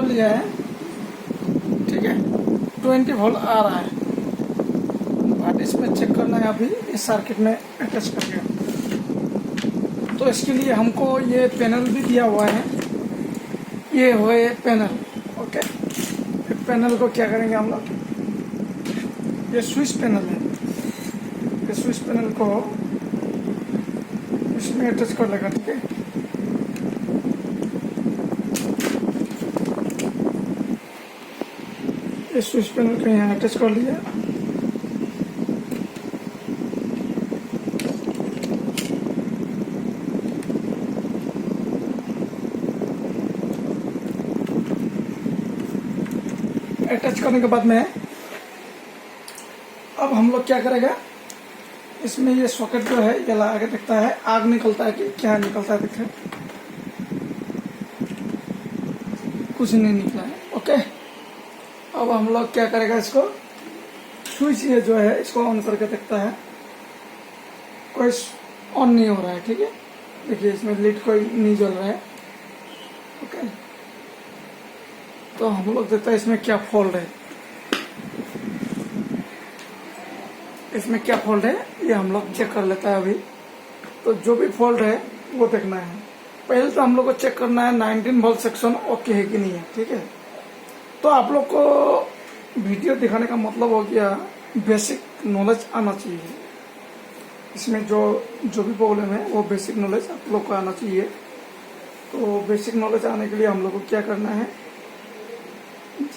लिया है, ठीक है। 20 वोल्ट आ रहा है, बट इसमें चेक करना है अभी इस सर्किट में अटैच करके। तो इसके लिए हमको ये पैनल भी दिया हुआ है, ये हो ये पैनल, ओके। पैनल को क्या करेंगे हम लोग, ये स्विच पैनल है, ये स्विच पैनल को इसमें अटैच कर लेगा, ठीक है। ये स्विच पैनल को यहाँ अटैच कर लिया। अटैच करने के बाद में अब हम लोग क्या करेगा, इसमें ये सॉकेट जो है ये लगा के देखता है आग निकलता है कि क्या निकलता है, देखिए कुछ नहीं निकला है, ओके। अब हम लोग क्या करेगा, इसको स्विच ये जो है इसको ऑन करके देखता है, कोई ऑन नहीं हो रहा है, ठीक है। देखिए इसमें लाइट कोई नहीं जल रहा है, ओके। तो हम लोग देखते हैं इसमें क्या फॉल्ट है, इसमें क्या फॉल्ट है ये हम लोग चेक कर लेता है अभी। तो जो भी फॉल्ट है वो देखना है। पहले तो हम लोग को चेक करना है 19 वोल्ट सेक्शन ओके है कि नहीं है, ठीक है। तो आप लोग को वीडियो दिखाने का मतलब हो गया बेसिक नॉलेज आना चाहिए, इसमें जो भी प्रॉब्लम है वो बेसिक नॉलेज आप लोग को आना चाहिए। तो बेसिक नॉलेज आने के लिए हम लोग को क्या करना है,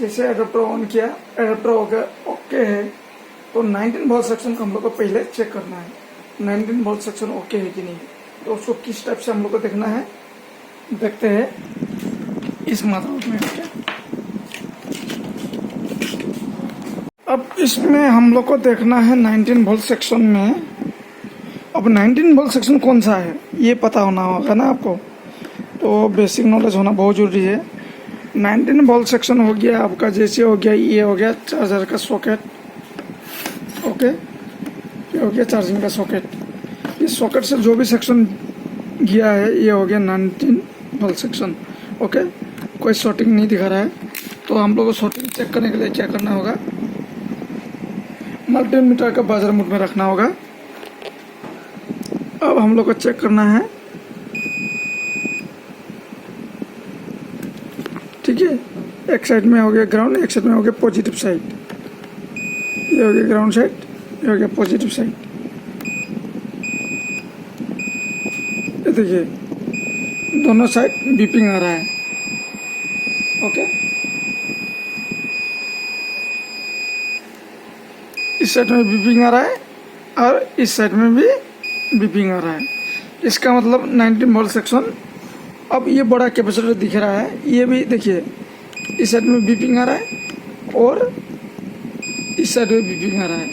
जैसे एडाप्टर ऑन किया, एडाप्टर हो गया ओके है, तो 19 वोल्ट सेक्शन को हम लोग को पहले चेक करना है, 19 वोल्ट सेक्शन ओके है कि नहीं। तो उसको किस टाइप से हम लोग को देखना है, देखते हैं इस मात्रा में क्या। अब इसमें हम लोग को देखना है 19 वोल्ट सेक्शन में। अब 19 वोल्ट सेक्शन कौन सा है ये पता होना होगा ना आपको, तो बेसिक नॉलेज होना बहुत जरूरी है। 19 वोल्ट सेक्शन हो गया आपका, जैसे हो गया ये हो गया चार्जर का सॉकेट, ओके। ये हो गया चार्जिंग का सॉकेट, इस सॉकेट से जो भी सेक्शन गया है ये हो गया 19 वोल्ट सेक्शन, ओके। कोई शॉर्टिंग नहीं दिखा रहा है, तो हम लोग को शॉर्टिंग चेक करने के लिए क्या करना होगा, मल्टीमीटर का बाजार मोड में रखना होगा। अब हम लोग को चेक करना है, ठीक है। एक साइड में हो गया ग्राउंड, एक साइड में हो गया पॉजिटिव साइड, ये हो गया ग्राउंड साइड, ये हो गया पॉजिटिव साइड। ये देखिए दोनों साइड बीपिंग आ रहा है, ओके। इस साइड में बीपिंग आ रहा है और इस साइड में भी बीपिंग आ रहा है। इसका मतलब 19 वोल्ट सेक्शन। अब ये बड़ा कैपेसिटर दिख रहा है, ये भी देखिए इस साइड में बीपिंग आ रहा है और इस साइड में बीपिंग आ रहा है,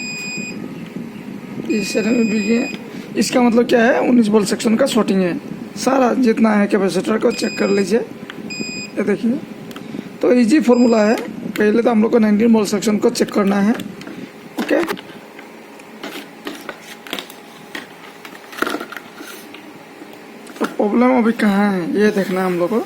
इस साइड में बीपिंग। इसका मतलब क्या है, 19 वोल्ट सेक्शन का शॉर्टिंग है। सारा जितना है कैपेसिटर को चेक कर लीजिए, ये देखिए। तो इजी फॉर्मूला है, पहले तो हम लोग को 19 वोल्ट सेक्शन को चेक करना है, ओके। तो प्रॉब्लम अभी कहाँ है ये देखना है हम लोग को।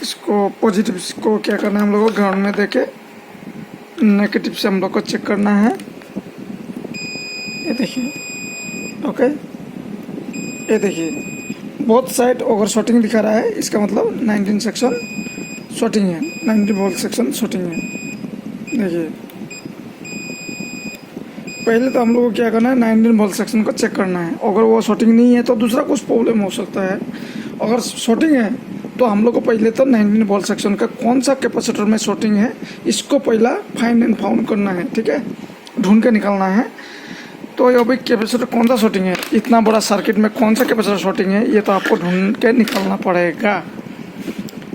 इसको पॉजिटिव को क्या करना है हम लोग को ग्राउंड में देके नेगेटिव से हम लोग को चेक करना है, ये देखिए, ओके। ये देखिए बोथ साइड ओवर शॉर्टिंग दिखा रहा है, इसका मतलब 19 सेक्शन शॉर्टिंग है, 19 वोल्ट सेक्शन शॉर्टिंग है। देखिए पहले तो हम लोग को क्या करना है, 19 वोल्ट सेक्शन को चेक करना है। अगर वो शॉर्टिंग नहीं है तो दूसरा कुछ प्रॉब्लम हो सकता है। अगर शॉर्टिंग है तो हम लोग को पहले तो 19 वोल्ट सेक्शन का कौन सा कैपेसिटर में शॉर्टिंग है इसको पहला फाइंड एंड फाउंड करना है, ठीक है, ढूंढ के निकालना है। तो ये अभी कैपेसिटर कौन सा शॉर्टिंग है, इतना बड़ा सर्किट में कौन सा कैपेसिटर शॉर्टिंग है, ये तो आपको ढूंढ के निकालना पड़ेगा।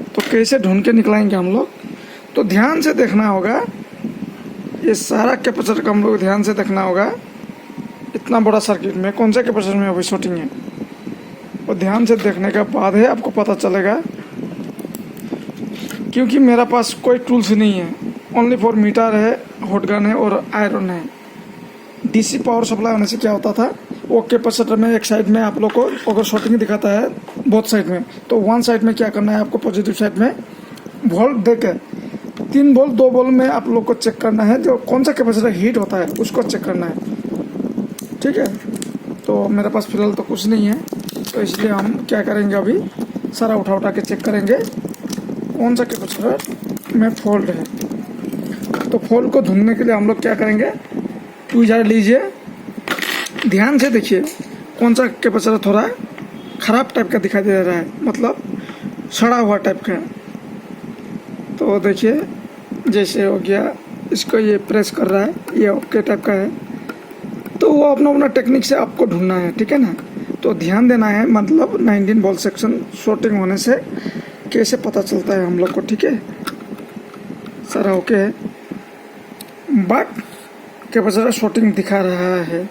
तो कैसे ढूंढ के निकलाएंगे हम लोग, तो ध्यान से देखना होगा, ये सारा कैपेसिटर का हम लोग ध्यान से देखना होगा, इतना बड़ा सर्किट में कौन सा कैपेसिटर में अभी शॉर्टिंग है। और ध्यान से देखने के बाद है आपको पता चलेगा, क्योंकि मेरा पास कोई टूल्स नहीं है, ओनली फॉर मीटर है, हॉट गन है और आयरन है। डीसी पावर सप्लाई होने से क्या होता था, वो कैपेसिटर में एक साइड में आप लोग को अगर शॉर्टिंग दिखाता है बोथ साइड में, तो वन साइड में क्या करना है आपको, पॉजिटिव साइड में वोल्ट देकर 3 वोल्ट 2 वोल्ट में आप लोग को चेक करना है, जो कौन सा कैपेसिटर हीट होता है उसको चेक करना है। ठीक है, तो मेरे पास फिलहाल तो कुछ नहीं है, तो इसलिए हम क्या करेंगे, अभी सारा उठा के चेक करेंगे कौन सा कैपेसिटर में फॉल्ट है। तो फॉल्ट को ढूंढने के लिए हम लोग क्या करेंगे, ट्वीज़र लीजिए, ध्यान से देखिए कौन सा कैपेसिटर थोड़ा ख़राब टाइप का दिखाई दे रहा है, मतलब सड़ा हुआ टाइप का। तो देखिए जैसे हो गया, इसको ये प्रेस कर रहा है, ये ओके टाइप का है। तो वो अपना अपना टेक्निक से आपको ढूंढना है, ठीक है ना। तो ध्यान देना है, मतलब 19 वोल्ट सेक्शन शॉर्टिंग होने से कैसे पता चलता है हम लोग को, ठीक है। सारा ओके है, बट कैपेसिटर शॉर्टिंग दिखा रहा है।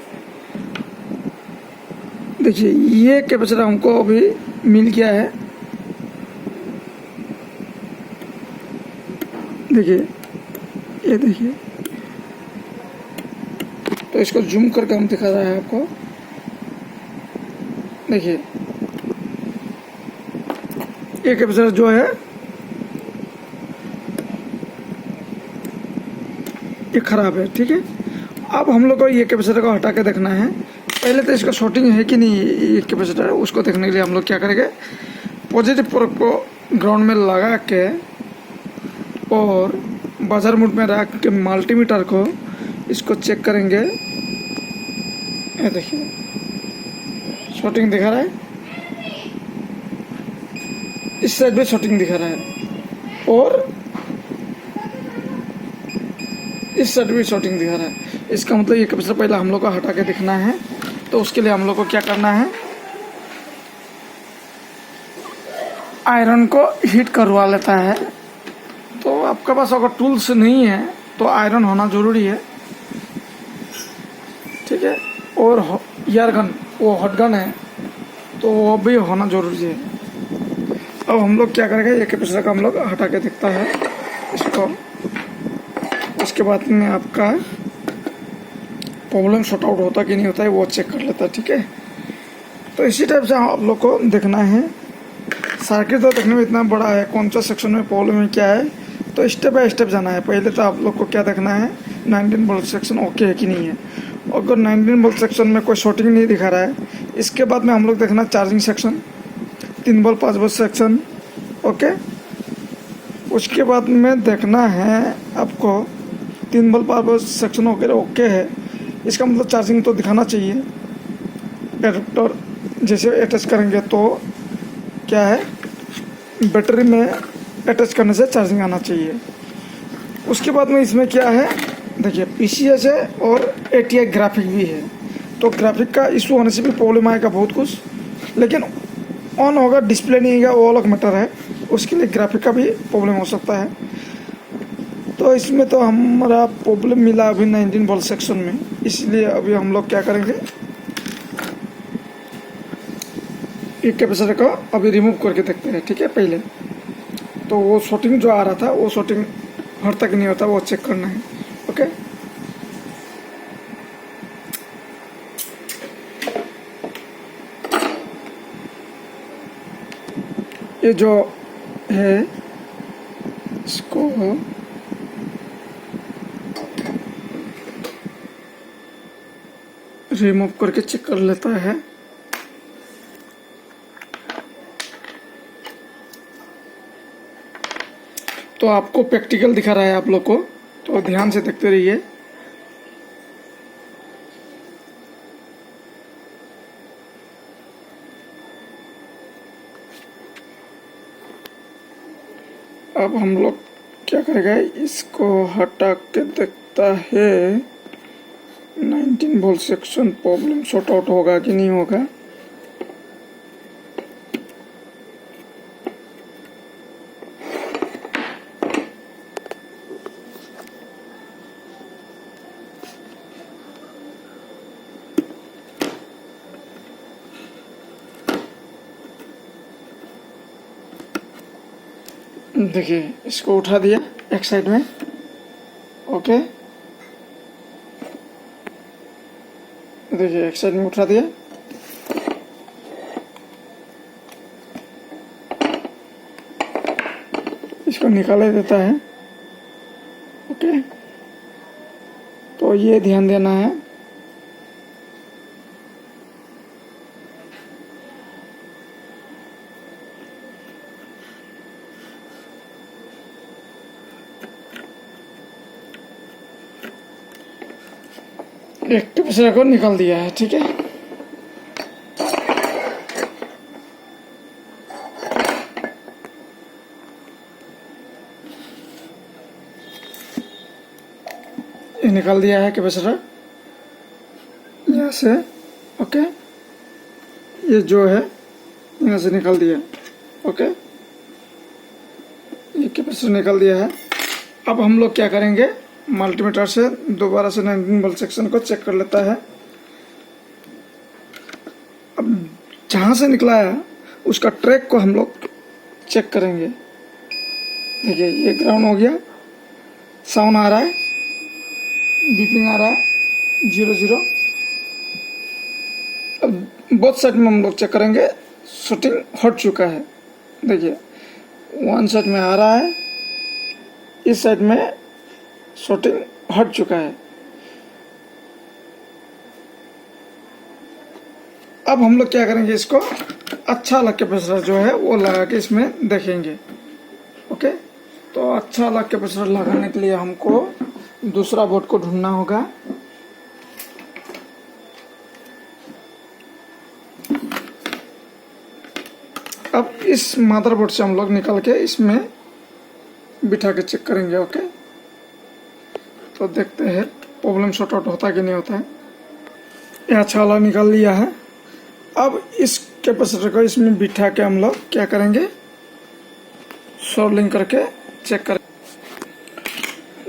देखिए ये कैपेसिटर हमको अभी मिल गया है, देखिए ये देखिए। तो इसको जूम करके हम दिखा रहा है आपको, देखिए ये कैपेसिटर जो है ये खराब है, ठीक है। अब हम लोग को ये कैपेसिटर को हटा के देखना है, पहले तो इसका शॉर्टिंग है कि नहीं ये कैपेसिटर है, उसको देखने के लिए हम लोग क्या करेंगे, पॉजिटिव प्रोब को ग्राउंड में लगा के और बाजार मोड में रख के मल्टीमीटर को इसको चेक करेंगे। ये देखिए शॉर्टिंग दिखा रहा है, इस साइड भी शॉर्टिंग दिखा रहा है और इस साइड भी शॉर्टिंग दिखा रहा है। इसका मतलब ये कैपेसिटर पहले हम लोग को हटा के देखना है। तो उसके लिए हम लोग को क्या करना है, आयरन को हीट करवा लेता है। तो आपके पास अगर टूल्स नहीं है तो आयरन होना ज़रूरी है, ठीक है। और एयर गन, वो हॉट गन है, तो वो भी होना ज़रूरी है। अब हम लोग क्या करेंगे, ये कैपेसिटर का हम लोग हटा के देखता है इसको। उसके बाद में आपका प्रॉब्लम सॉर्ट आउट होता कि नहीं होता है वो चेक कर लेता है, ठीक है। तो इसी टाइप से आप लोग को देखना है। सर्किट तो देखने में इतना बड़ा है, कौन सा सेक्शन में प्रॉब्लम है क्या है, तो स्टेप बाय स्टेप जाना है। पहले तो आप लोग को क्या देखना है, 19 वोल्ट सेक्शन ओके है कि नहीं है। अगर 19 वोल्ट सेक्शन में कोई शॉर्टिंग नहीं दिखा रहा है, इसके बाद में हम लोग देखना charging section, 3 volt 5 volt section, okay. उसके बाद में देखना है आपको 3 वोल्ट 5 वोल्ट सेक्शन वगैरह ओके है, इसका मतलब चार्जिंग तो दिखाना चाहिए। एडाप्टर जैसे अटैच करेंगे तो क्या है, बैटरी में अटैच करने से चार्जिंग आना चाहिए। उसके बाद में इसमें क्या है, देखिए PCS है और ATI ग्राफिक भी है। तो ग्राफिक का इशू होने से भी प्रॉब्लम आएगा बहुत कुछ, लेकिन ऑन होगा डिस्प्ले नहीं होगा वो अलग मैटर है, उसके लिए ग्राफिक का भी प्रॉब्लम हो सकता है। तो इसमें तो हमारा प्रॉब्लम मिला अभी 19 वोल्ट सेक्शन में, इसलिए अभी हम लोग क्या करेंगे, एक कैपेसिटर को अभी रिमूव करके देखते हैं, ठीक है। पहले तो वो शॉर्टिंग जो आ रहा था वो शॉर्टिंग हर तक नहीं होता, वो चेक करना है, ओके। ये जो है इसको रिमूव करके चेक कर लेता है। तो आपको प्रैक्टिकल दिखा रहा है आप लोग को, तो ध्यान से देखते रहिए। अब हम लोग क्या करेगा, इसको हटा के देखता है 19 volt section problem sort out होगा कि नहीं होगा। देखिए इसको उठा दिया एक साइड में, ओके। देखिए एक साइड में उठा दिया, इसको निकाले देता है। ओके, तो ये ध्यान देना है। एक कैपेसिटर को निकाल दिया है, ठीक है। ये निकाल दिया है कैपेसिटर यहाँ से। ओके, ये जो है यहाँ से निकाल दिया। ओके, ये कैपेसिटर निकाल दिया है। अब हम लोग क्या करेंगे, मल्टीमीटर से दोबारा से 19 वोल्ट सेक्शन को चेक कर लेता है। अब जहाँ से निकला है उसका ट्रैक को हम लोग चेक करेंगे। देखिए ये ग्राउंड हो गया, साउंड आ रहा है, बीपिंग आ रहा है 00। अब बोथ साइड में हम लोग चेक करेंगे, शूटिंग हट चुका है। देखिए वन साइड में आ रहा है, इस साइड में शूटिंग हट चुका है। अब हम लोग क्या करेंगे, इसको अच्छा वाला कैपेसिटर जो है वो लगा के इसमें देखेंगे। ओके, तो अच्छा वाला कैपेसिटर लगाने के लिए हमको दूसरा बोर्ड को ढूंढना होगा। अब इस मदरबोर्ड से हम लोग निकाल के इसमें बिठा के चेक करेंगे। ओके, तो देखते हैं प्रॉब्लम सॉर्ट आउट होता कि नहीं होता है। ये अच्छा वाला निकाल लिया है। अब इस कैपेसिटर को इसमें बिठा के हम लोग क्या करेंगे, सोल्डरिंग करके चेक कर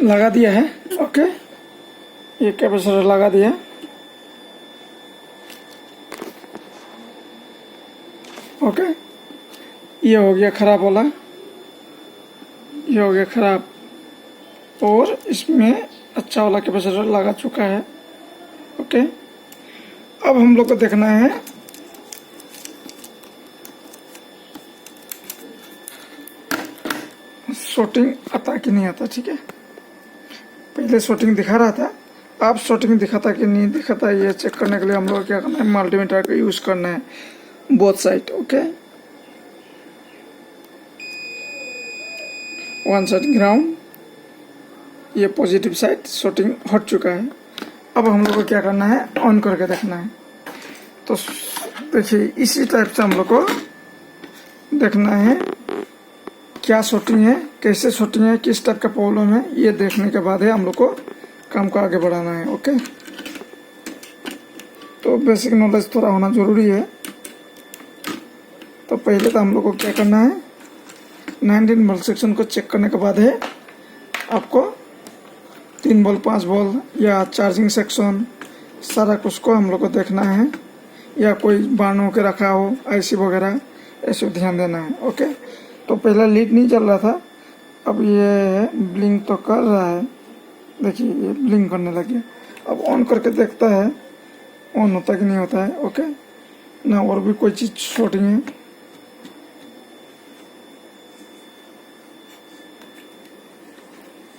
लगा दिया है। ओके, ये कैपेसिटर लगा दिया। ओके, ये हो गया खराब वाला, ये हो गया खराब, और इसमें अच्छा वाला कैपेसिटर लगा चुका है। ओके, अब हम लोग को देखना है शॉर्टिंग आता कि नहीं आता। ठीक है, पहले शॉर्टिंग दिखा रहा था, अब शॉर्टिंग दिखाता कि नहीं दिखाता, ये चेक करने के लिए हम लोग क्या करना है, मल्टीमीटर का यूज करना है both side. Okay, one side ground, ये पॉजिटिव साइड शॉर्टिंग हट चुका है। अब हम लोग को क्या करना है, ऑन करके देखना है। तो देखिए इसी टाइप से हम लोग को देखना है क्या शॉर्टिंग है, कैसे शॉर्टिंग है, किस टाइप का प्रॉब्लम है, ये देखने के बाद है हम लोग को काम को आगे बढ़ाना है। ओके, तो बेसिक नॉलेज थोड़ा होना जरूरी है। तो पहले तो हम लोग को क्या करना है, 19 वोल्ट सेक्शन को चेक करने के बाद है आपको 3 वोल्ट 5 वोल्ट या चार्जिंग सेक्शन सारा कुछ को हम लोग को देखना है, या कोई बांध के रखा हो आईसी वगैरह, ऐसे ध्यान देना है। ओके, तो पहले लीड नहीं चल रहा था, अब ये ब्लिंक तो कर रहा है। देखिए ये ब्लिंक करने लग गया। अब ऑन करके देखता है ऑन होता कि नहीं होता है। ओके ना, और भी कोई चीज़ शॉर्टिंग है।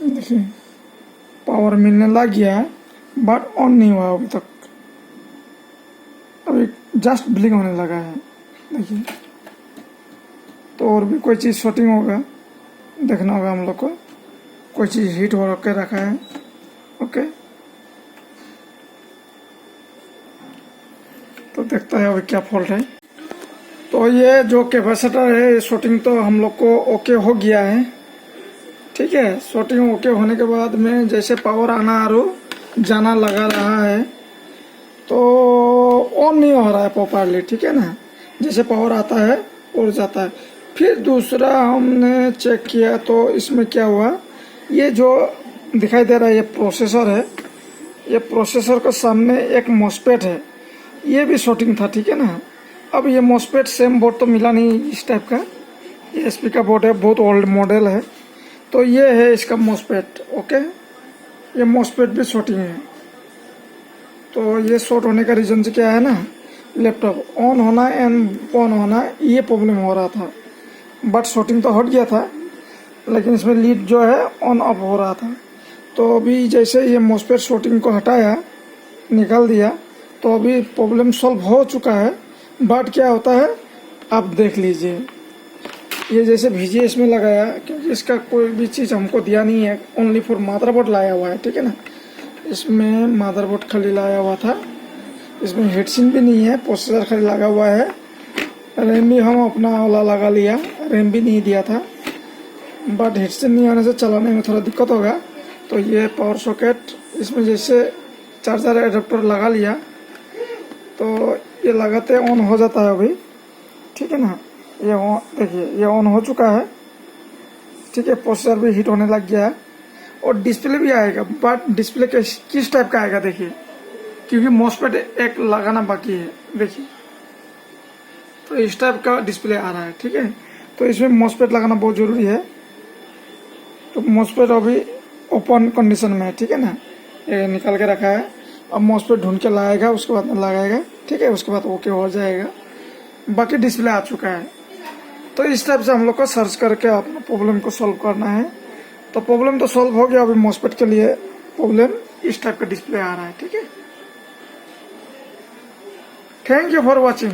देखिए पावर मिलने लग गया है, बट ऑन नहीं हुआ अभी तक, अभी जस्ट ब्लिंक होने लगा है। देखिए, तो और भी कोई चीज़ शॉर्टिंग होगा, देखना होगा हम लोग को, कोई चीज़ हीट हो के रखा है। ओके, तो देखता है अभी क्या फॉल्ट है। तो ये जो कैपेसिटर है, शॉर्टिंग तो हम लोग को ओके हो गया है। ठीक है, शॉर्टिंग ओके होने के बाद में जैसे पावर आना और जाना लगा रहा है, तो ऑन नहीं हो रहा है प्रॉपरली। ठीक है ना, जैसे पावर आता है और जाता है। फिर दूसरा हमने चेक किया तो इसमें क्या हुआ, ये जो दिखाई दे रहा है ये प्रोसेसर है, ये प्रोसेसर के सामने एक मॉसफेट है, ये भी शॉर्टिंग था। ठीक है ना, अब ये मॉसफेट सेम बोर्ड तो मिला नहीं इस टाइप का, ये एसपी का बोर्ड है, बहुत ओल्ड मॉडल है, तो ये है इसका मॉसफेट। ओके, ये मॉसफेट भी शॉर्टिंग है। तो ये शॉर्ट होने का रीजन से क्या है ना, लैपटॉप ऑन होना एंड ऑन होना ये प्रॉब्लम हो रहा था, बट शॉर्टिंग तो हट गया था, लेकिन इसमें लीड जो है ऑन ऑफ हो रहा था। तो अभी जैसे ये मॉसफेट शॉर्टिंग को हटाया, निकाल दिया, तो अभी प्रॉब्लम सॉल्व हो चुका है। बट क्या होता है आप देख लीजिए, ये जैसे VGA इसमें लगाया, क्योंकि इसका कोई भी चीज़ हमको दिया नहीं है, ओनली फॉर मदरबोर्ड लाया हुआ है, ठीक है ना। इसमें मदरबोर्ड खाली लाया हुआ था, इसमें हीटसिंक भी नहीं है, प्रोसेसर खाली लगा हुआ है। रैम भी हम अपना वाला लगा लिया, रैम भी नहीं दिया था, बट हीटसिंक नहीं होने से चलाने में थोड़ा दिक्कत होगा। तो ये पावर सॉकेट, इसमें जैसे चार्जर एडाप्टर लगा लिया, तो ये लगाते ऑन हो जाता है अभी, ठीक है ना। ये देखिए ये ऑन हो चुका है, ठीक है। प्रोसेसर भी हीट होने लग गया है और डिस्प्ले भी आएगा, बट डिस्प्ले किस टाइप का आएगा देखिए, क्योंकि मॉसफेट एक लगाना बाकी है, देखिए तो इस टाइप का डिस्प्ले आ रहा है, ठीक है। तो इसमें मॉसफेट लगाना बहुत जरूरी है। तो मॉसफेट अभी ओपन कंडीशन में है, ठीक है ना, ये निकाल के रखा है। अब मॉसफेट ढूंढ के लाएगा, उसके बाद लगाएगा, ठीक है, उसके बाद ओके हो जाएगा। बाकी डिस्प्ले आ चुका है। तो इस टाइप से हम लोग को सर्च करके अपना प्रॉब्लम को सॉल्व करना है। तो प्रॉब्लम तो सॉल्व हो गया, अभी मॉसफेट के लिए प्रॉब्लम इस टाइप का डिस्प्ले आ रहा है, ठीक है। Thank you for watching.